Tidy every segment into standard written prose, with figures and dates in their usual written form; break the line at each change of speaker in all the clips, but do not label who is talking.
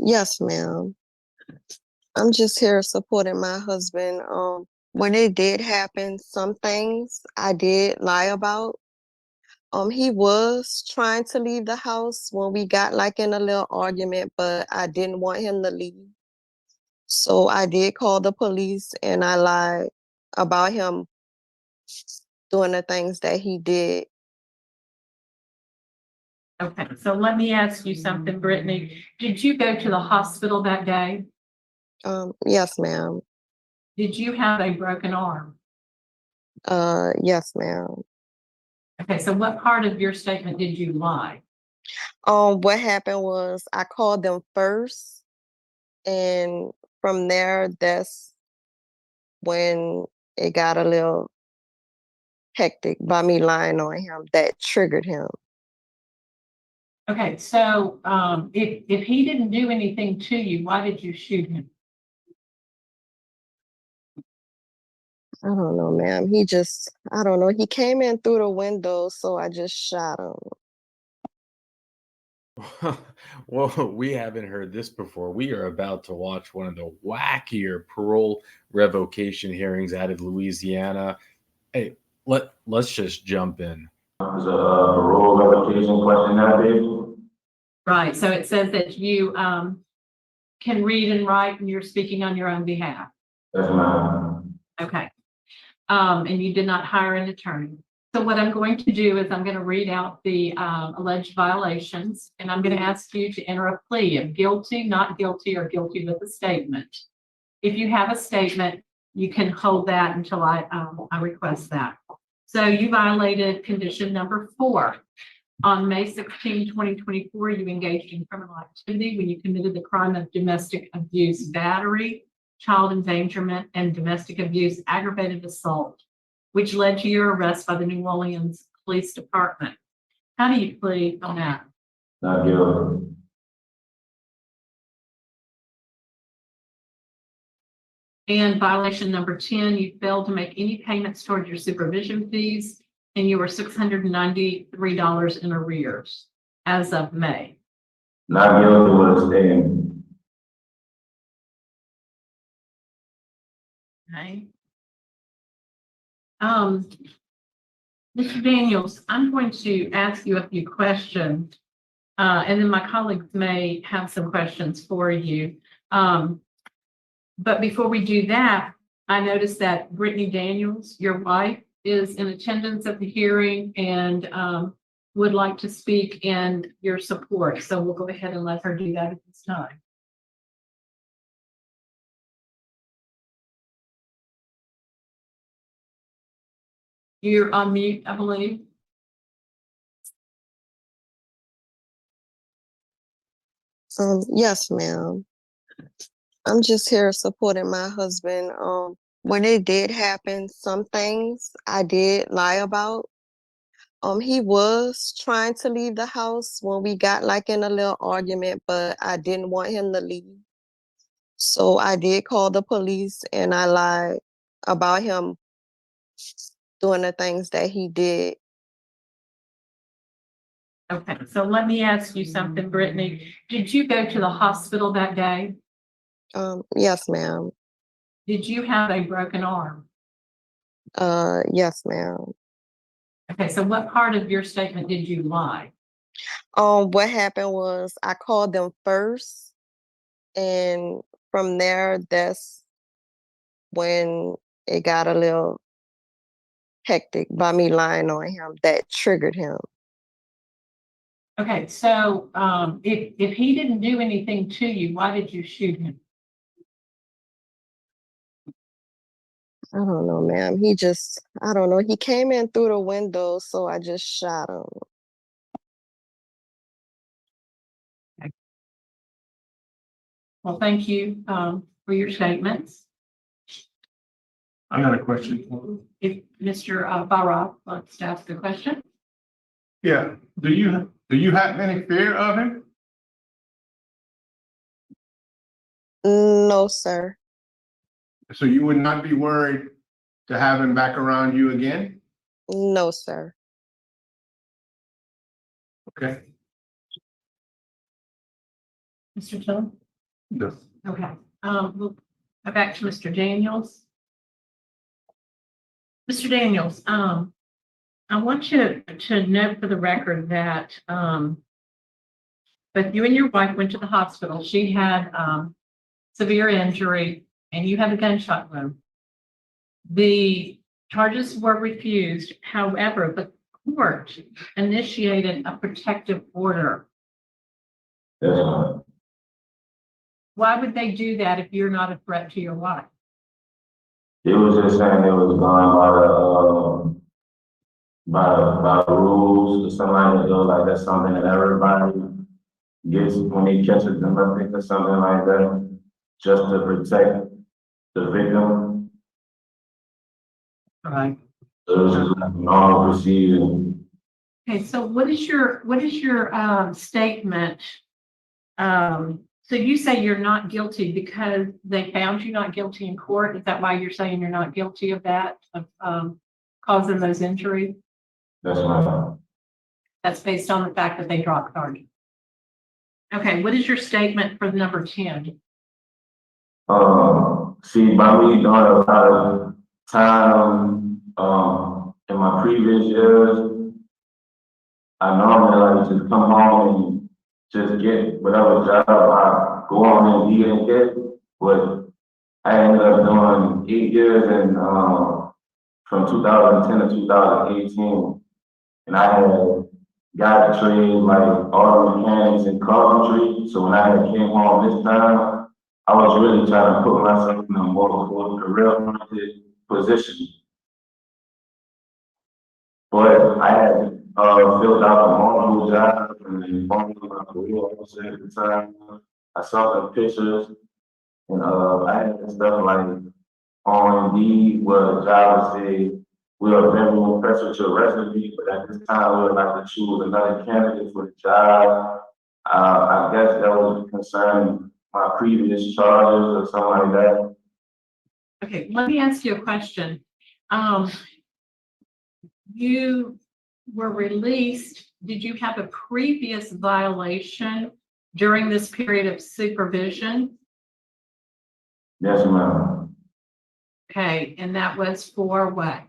Yes, ma'am. I'm just here supporting my husband. When it did happen, some things I did lie about. He was trying to leave the house when we got like in a little argument, but I didn't want him to leave. So I did call the police and I lied about him doing the things that he did.
Okay, so let me ask you something, Brittany. Did you go to the hospital that day?
Yes, ma'am.
Did you have a broken arm?
Yes, ma'am.
Okay, so what part of your statement did you lie?
What happened was I called them first, and from there, that's when it got a little hectic by me lying on him. That triggered him.
Okay, so if he didn't do anything to you, why did you shoot him?
I don't know, ma'am. I don't know. He came in through the window, so I just shot him.
Well, we haven't heard this before. We are about to watch one of the wackier parole revocation hearings out of Louisiana. Hey, let's just jump in.
There's a parole revocation question that day.
Right, so it says that you can read and write and you're speaking on your own behalf.
Yes, ma'am.
Okay. And you did not hire an attorney. So what I'm going to do is I'm going to read out the alleged violations, and I'm going to ask you to enter a plea of guilty, not guilty, or guilty with a statement. If you have a statement, you can hold that until I request that. So you violated condition number 4. On May 16, 2024, you engaged in criminal activity when you committed the crime of domestic abuse battery, child endangerment, and domestic abuse aggravated assault, which led to your arrest by the New Orleans Police Department. How do you plead on that?
Not guilty.
And violation number 10, you failed to make any payments toward your supervision fees, and you were $693 in arrears as of May.
Not guilty with a statement.
Okay. Mr. Daniels, I'm going to ask you a few questions, and then my colleagues may have some questions for you. But before we do that, I noticed that Brittany Daniels, your wife, is in attendance at the hearing and would like to speak in your support. So we'll go ahead and let her do that at this time. You're on mute, I believe.
Yes, ma'am. I'm just here supporting my husband. When it did happen, some things I did lie about. He was trying to leave the house when we got like in a little argument, but I didn't want him to leave. So I did call the police and I lied about him doing the things that he did.
Okay, so let me ask you something, Brittany. Did you go to the hospital that day?
Yes, ma'am.
Did you have a broken arm?
Yes, ma'am.
Okay, so what part of your statement did you lie?
What happened was I called them first, and from there, that's when it got a little hectic by me lying on him. That triggered him.
Okay, so if he didn't do anything to you, why did you shoot him?
I don't know, ma'am. I don't know. He came in through the window, so I just shot him.
Well, thank you for your statements.
I got a question for you.
If Mr. Barra wants to ask a question.
Yeah, do you have any fear of him?
No, sir.
So you would not be worried to have him back around you again?
No, sir.
Okay.
Mr. Tillman?
Yes.
Okay, we'll go back to Mr. Daniels. Mr. Daniels, I want you to note for the record that, both you and your wife went to the hospital. She had, severe injury and you had a gunshot wound. The charges were refused. However, the court initiated a protective order.
Yes, ma'am.
Why would they do that if you're not a threat to your life?
It was just saying it was gone by the rules or something like that. It was like that's something that everybody gets when they catch a domestic or something like that, just to protect the victim.
All right.
So it was just like a normal procedure.
Okay, so what is your statement? So you say you're not guilty because they found you not guilty in court. Is that why you're saying you're not guilty of that, of causing those injuries?
That's my
That's based on the fact that they dropped charges. Okay, what is your statement for number 10?
See, by me doing a lot of time, in my previous years, I normally like to come home and just get whatever job I go on and be and get, but I ended up doing 8 years and, from 2010 to 2018, and I had got trained like auto mechanics and carpentry, so when I had came home this time, I was really trying to put myself in a more career-oriented position. But I had filled out the multiple jobs and then phoned my career officer at the time. I saw the pictures and I had stuff like on Indeed where the job said, "We are very impressed with your resume, but at this time we would like to choose another candidate for the job." I guess that was concerning my previous charges or something like that.
Okay, let me ask you a question. You were released. Did you have a previous violation during this period of supervision?
Yes, ma'am.
Okay, and that was for what?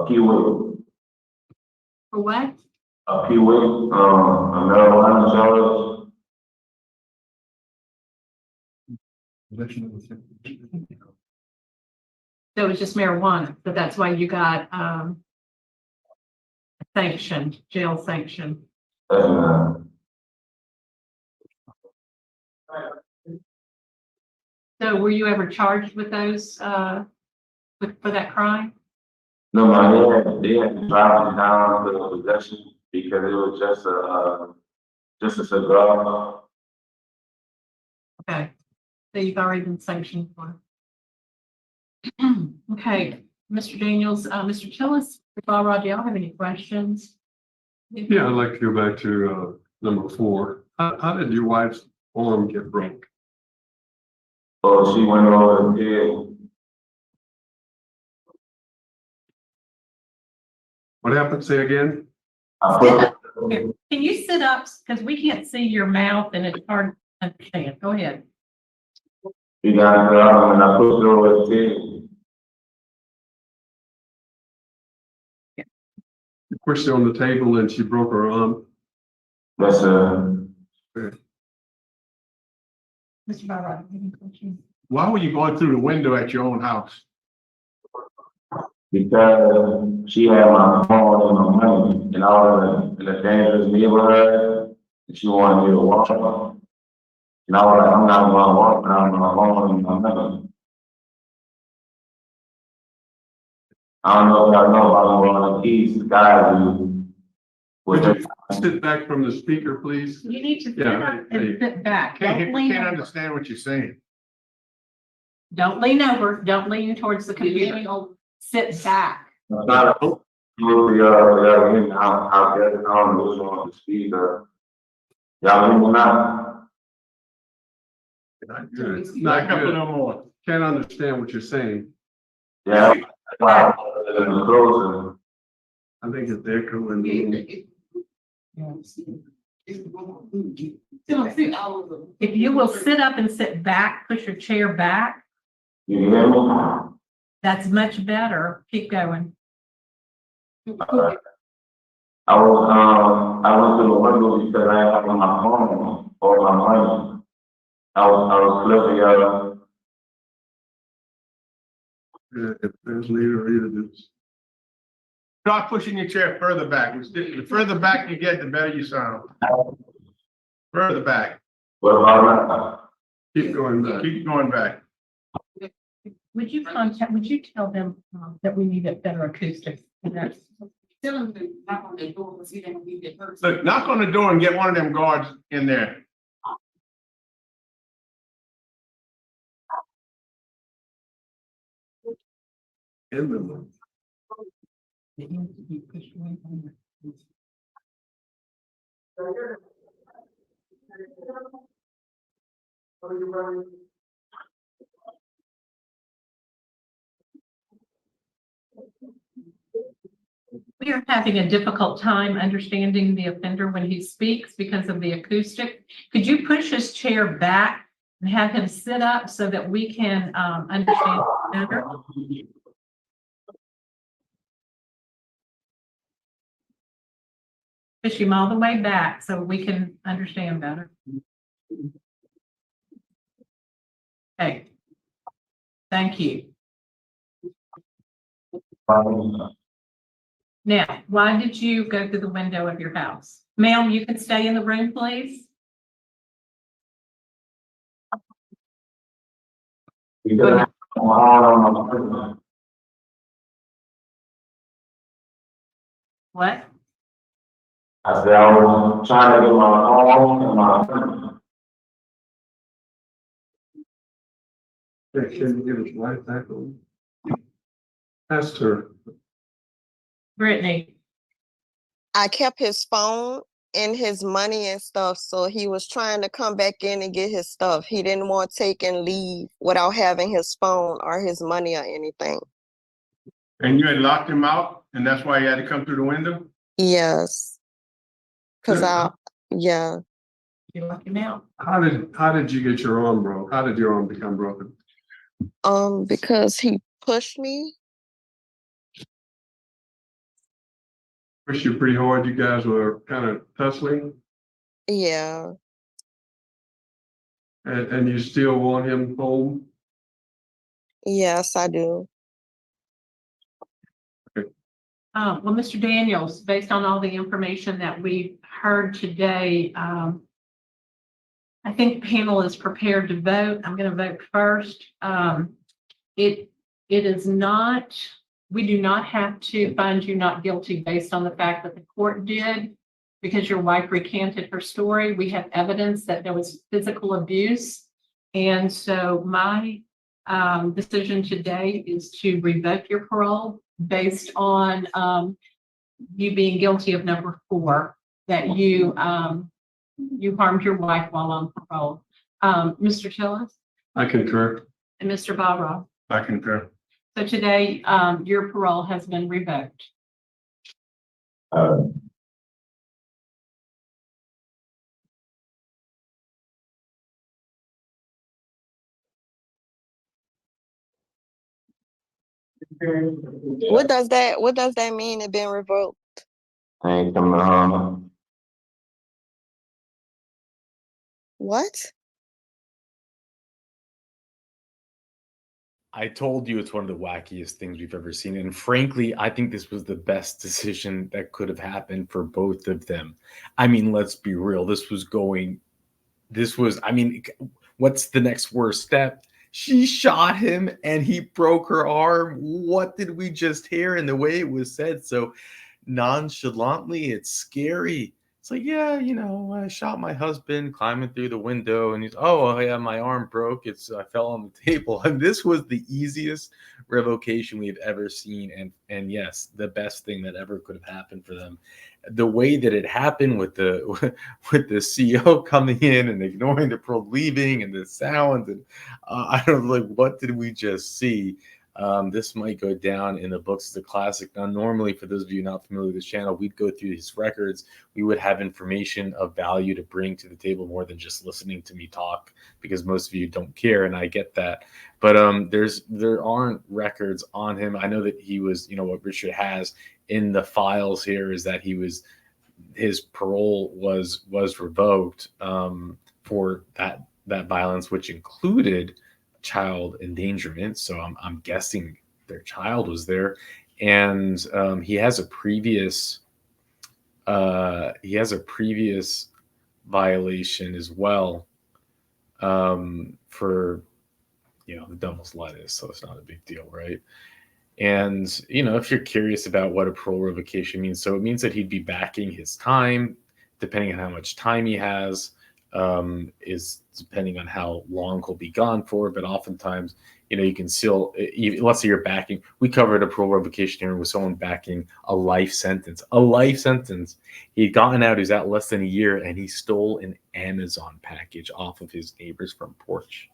Keyword.
For what?
Keyword, a marijuana charge.
So it was just marijuana, so that's why you got sanctioned, jail sanction.
Yes, ma'am.
So were you ever charged with those for that crime?
No, ma'am, they had dropped it down to the possession because it was just a cigar.
Okay, so you've already been sanctioned for. Okay, Mr. Daniels, Mr. Tillis, Rod, do y'all have any questions?
Yeah, I'd like to go back to number 4. How did your wife's arm get broke?
So she went over the head.
What happened? Say again?
I put,
Can you sit up, because we can't see your mouth and it's hard to understand. Go ahead.
you got it out and I put it over the head.
You pushed her on the table and she broke her arm.
Yes, sir.
Mr. Barrett, any questions?
Why were you going through the window at your own house?
Because she had my phone and my money, and I was in a dangerous neighborhood, and she wanted me to walk. And I was like, I'm not gonna walk without my phone and my money. I don't know if y'all know about one of the keys, the guy who was
Would you sit back from the speaker, please?
You need to sit
Yeah,
up and sit back. Don't lean
Can't
over.
understand what you're saying.
Don't lean over. Don't lean towards the computer. Sit back.
It's not a, y'all hear me, I guess, I don't know what's on the speaker. Y'all hear me now?
Not good.
Back
Not
up a
good.
little more.
Can't understand what you're saying.
Yeah, that's why I put it in the closer.
I think it's echoing.
If you will sit up and sit back, push your chair back,
You hear me?
that's much better. Keep going.
I went to the window because I had my phone or my money. I was flipping out.
If there's leader this.
Start pushing your chair further back. The further back you get, the better you sound. Further back.
What about now?
Keep going back.
Keep going back.
Would you tell them that we need a better acoustics?
Look, knock on the door and get one of them guards in there.
In the
We are having a difficult time understanding the offender when he speaks because of the acoustic. Could you push his chair back and have him sit up so that we can understand better? Push him all the way back so we can understand better. Okay. Thank you. Now, why did you go through the window of your house? Ma'am, you can stay in the room, please.
Because I'm hard on my person.
What?
I said I was trying to get my phone and my person.
Can you give us right back on? Ask her.
Brittany,
I kept his phone and his money and stuff, so he was trying to come back in and get his stuff. He didn't want to take and leave without having his phone or his money or anything.
And you had locked him out, and that's why he had to come through the window?
Yes. Yeah.
you lock him out.
How did you get your arm broke? How did your arm become broken?
Because he pushed me.
Pushed you pretty hard. You guys were kind of tussling,
Yeah.
and you still want him home.
Yes, I do.
Well, Mr. Daniels, based on all the information that we've heard today, I think the panel is prepared to vote. I'm going to vote first. It is not, we do not have to find you not guilty based on the fact that the court did, because your wife recanted her story. We have evidence that there was physical abuse. And so my decision today is to revoke your parole based on you being guilty of number 4, that you harmed your wife while on parole. Mr. Tillis
I concur.
and Mr. Barra.
I concur.
So today, your parole has been revoked.
What does that mean, it been revoked?
I ain't coming home.
What?
I told you it's one of the wackiest things we've ever seen. And frankly, I think this was the best decision that could have happened for both of them. I mean, let's be real. I mean, what's the next worst step? She shot him and he broke her arm. What did we just hear? And the way it was said so nonchalantly, it's scary. It's like, yeah, I shot my husband climbing through the window, and yeah, my arm broke. I fell on the table. And this was the easiest revocation we've ever seen. And yes, the best thing that ever could have happened for them. The way that it happened with the CO coming in and ignoring the parole leaving and the sounds, and I don't know, like, what did we just see? This might go down in the books as a classic. Now, normally, for those of you not familiar with this channel, we'd go through his records. We would have information of value to bring to the table more than just listening to me talk, because most of you don't care, and I get that. But there aren't records on him. I know that he was, what Richard has in the files here is that his parole was revoked for that violence, which included child endangerment. So I'm guessing their child was there, and he has a previous violation as well for the devil's lettuce. So it's not a big deal, right? And if you're curious about what a parole revocation means, so it means that he'd be backing his time, depending on how much time he has, is depending on how long he'll be gone for. But oftentimes, you can still, let's say you're backing. We covered a parole revocation hearing with someone backing a life sentence. A life sentence. He'd gotten out. He was out less than a year, and he stole an Amazon package off of his neighbor's front porch,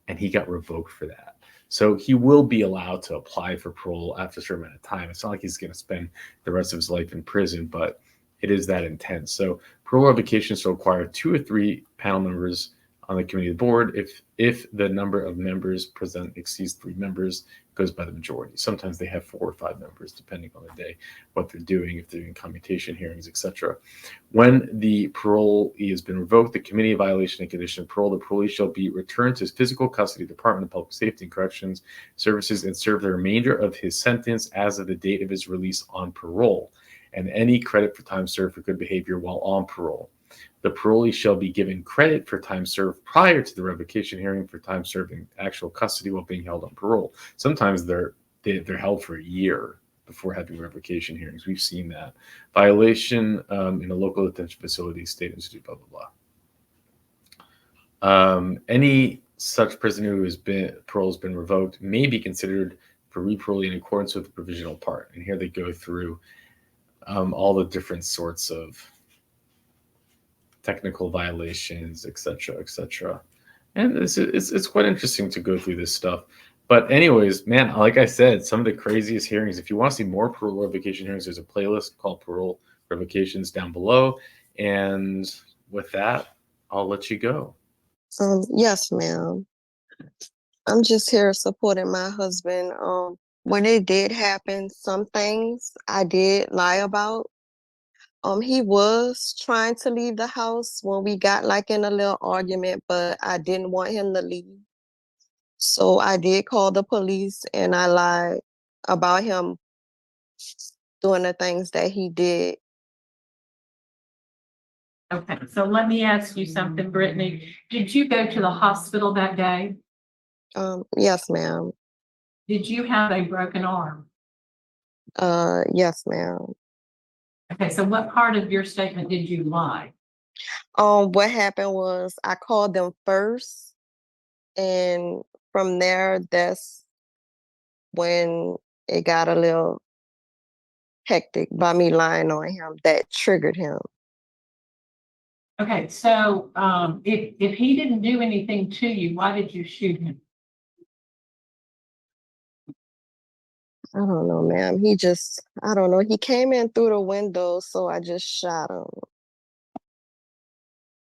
and he got revoked for that. So he will be allowed to apply for parole after a certain amount of time. It's not like he's going to spend the rest of his life in prison, but it is that intense. So parole revocations will require 2 or 3 panel members on the committee of the board. If the number of members present exceeds 3 members, it goes by the majority. Sometimes they have 4 or 5 members, depending on the day, what they're doing, if they're doing commutation hearings, etc. When the parole has been revoked, the committee of violation and condition of parole, the parolee shall be returned to his physical custody, Department of Public Safety and Corrections Services, and serve the remainder of his sentence as of the date of his release on parole, and any credit for time served for good behavior while on parole. The parolee shall be given credit for time served prior to the revocation hearing for time served in actual custody while being held on parole. Sometimes they're held for a year before having revocation hearings. We've seen that. Violation in a local detention facility, state institute, blah, blah, blah. Any such prisoner who parole has been revoked may be considered for re-parolee in accordance with the provisional part. And here they go through all the different sorts of technical violations, etc. And it's quite interesting to go through this stuff. But anyways, man, like I said, some of the craziest hearings. If you want to see more parole revocation hearings, there's a playlist called Parole Revocations down below. And with that, I'll let you go.
Yes, ma'am. I'm just here supporting my husband. When it did happen, some things I did lie about. He was trying to leave the house when we got like in a little argument, but I didn't want him to leave. So I did call the police and I lied about him doing the things that he did.
Okay, so let me ask you something, Brittany. Did you go to the hospital that day?
Yes, ma'am.
Did you have a broken arm?
Yes, ma'am.
Okay, so what part of your statement did you lie?
What happened was I called them first, and from there, that's when it got a little hectic by me lying on him. That triggered him.
Okay, so if he didn't do anything to you, why did you shoot him?
I don't know, ma'am. I don't know. He came in through the window, so I just shot him.